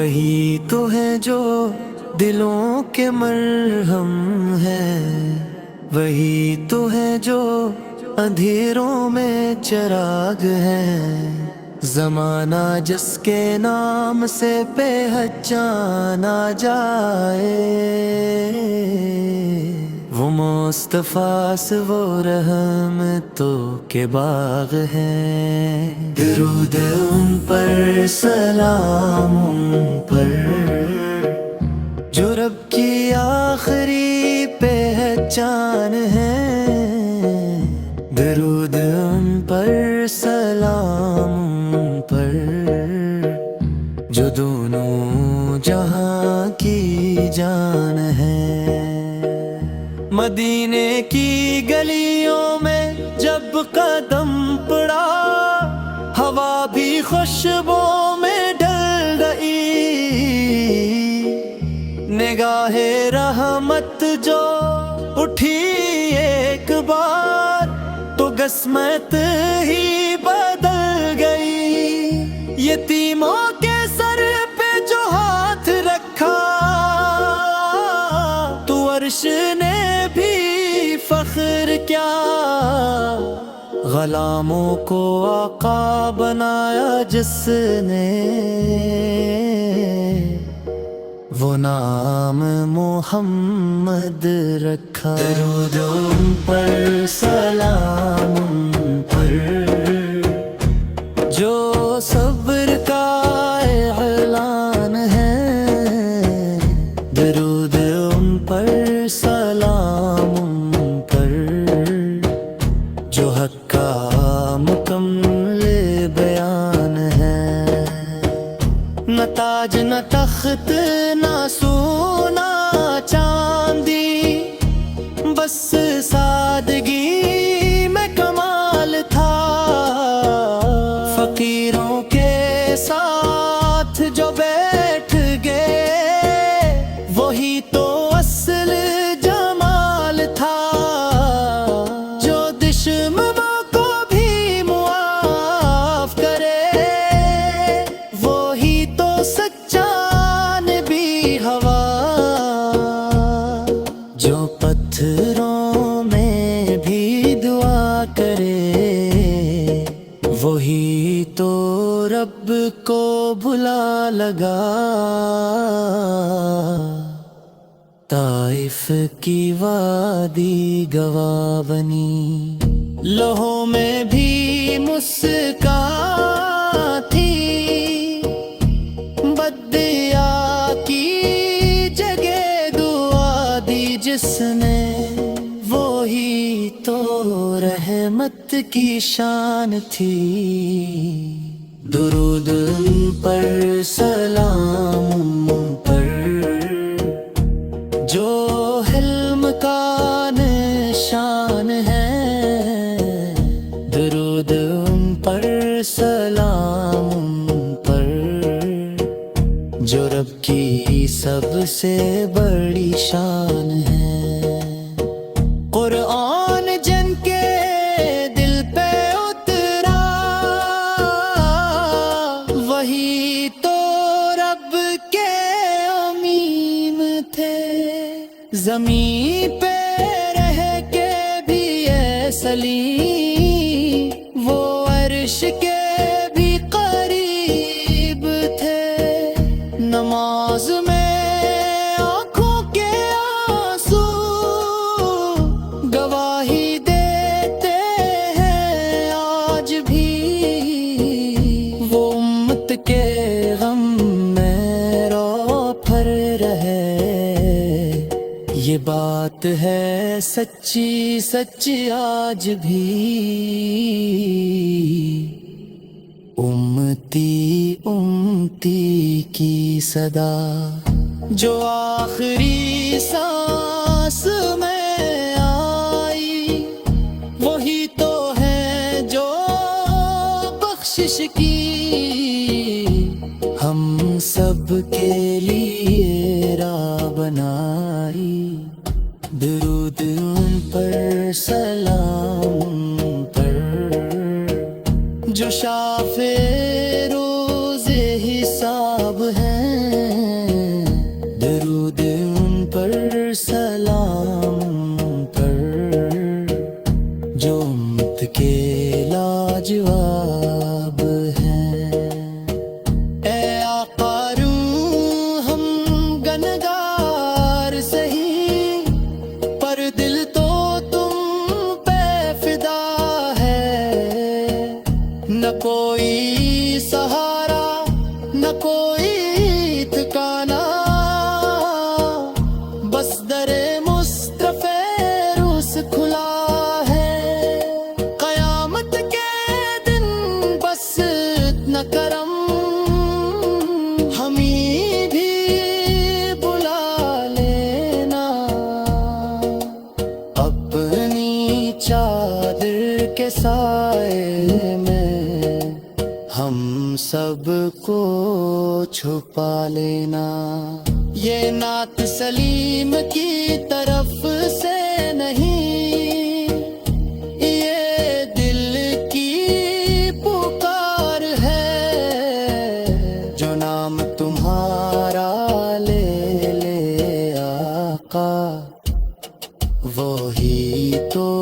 وہی تو ہے جو دلوں کے مرہم ہے، وہی تو ہے جو اندھیروں میں چراغ ہے۔ زمانہ جس کے نام سے پہچانا جائے، وہ مصطفیٰ سے وہ رحمتوں کے باغ ہے۔ درود ان پر، سلام ان پر، جو رب کی آخری پہچان ہے۔ درود ان پر، سلام ان پر، جو دونوں جہاں کی جان ہے۔ مدینے کی گلیوں میں جب قدم پڑا، ہوا بھی خوشبو میں ڈل گئی۔ نگاہ رحمت جو اٹھی ایک بار، تو قسمت ہی بدل گئی۔ یتیموں کے سر پہ جو ہاتھ رکھا، تو عرش نے بھی فخر کیا۔ غلاموں کو آقا بنایا جس نے، وہ نام محمد رکھا۔ درود ان پر، سلام ان پر، جو صبر کا اعلان ہے۔ درود ان پر، سلام ان پر، جو حق کا مکمل بیان ہے۔ نہ تاج نہ تخت نہ سونا چاندی، بس سادگی میں کمال تھا۔ فقیروں کے ساتھ جو بیٹھ گئے، وہی تو اصل جمال تھا۔ جو دشمنوں کو بھی معاف کرے، وہی تو سچا نبی ہوا۔ جو پتھروں میں بھی دعا کرے، وہی تو رب کو بھلا لگا۔ طائف کی وادی گواہ بنی، لوحوں میں بھی مسکان تھی۔ بدعا کی جگہ دعا دی جس نے، وہی تو رحمت کی شان تھی۔ درود ان پر، سلام ان پر، جو حلم کا نشان ہے۔ درود ان پر، سلام ان پر، جو رب کی سب سے بڑی شان ہے۔ قرآن جن کے دل پہ اترا، وہی تو رب کے امین تھے۔ زمین پہ رہ کے بھی اے سلیم، وہ عرش کے بھی قریب تھے۔ نماز میں آنکھوں کے آنسو گواہی دیتے ہیں آج بھی۔ وہ امت کے غم میں رو پھر رہے، یہ بات ہے سچی سچی آج بھی۔ امتی امتی کی صدا جو آخری سانس میں آئی، وہی تو ہے جو بخشش کی ہم سب کے لیے راہ بنائی۔ درود ان پر، سلام ان پر، جو شافع روز حساب ہیں۔ ان پر سلام کر جو امت کے لاجواب ہیں۔ اے آقا روح ہم گنگار سہی، پر دل تو تم پہ فدا ہے۔ نہ کوئی سہارا نہ کوئی ٹھکانا، بس در مصطفیٰ روس کھلا ہے۔ قیامت کے دن بس اتنا کرم، ہمیں بھی بلا لینا۔ اپنی چادر کے سائے میں ہم سب کو چھپا لینا۔ یہ نعت سلیم کی طرف سے نہیں، یہ دل کی پکار ہے۔ جو نام تمہارا لے لے آقا، وہی تو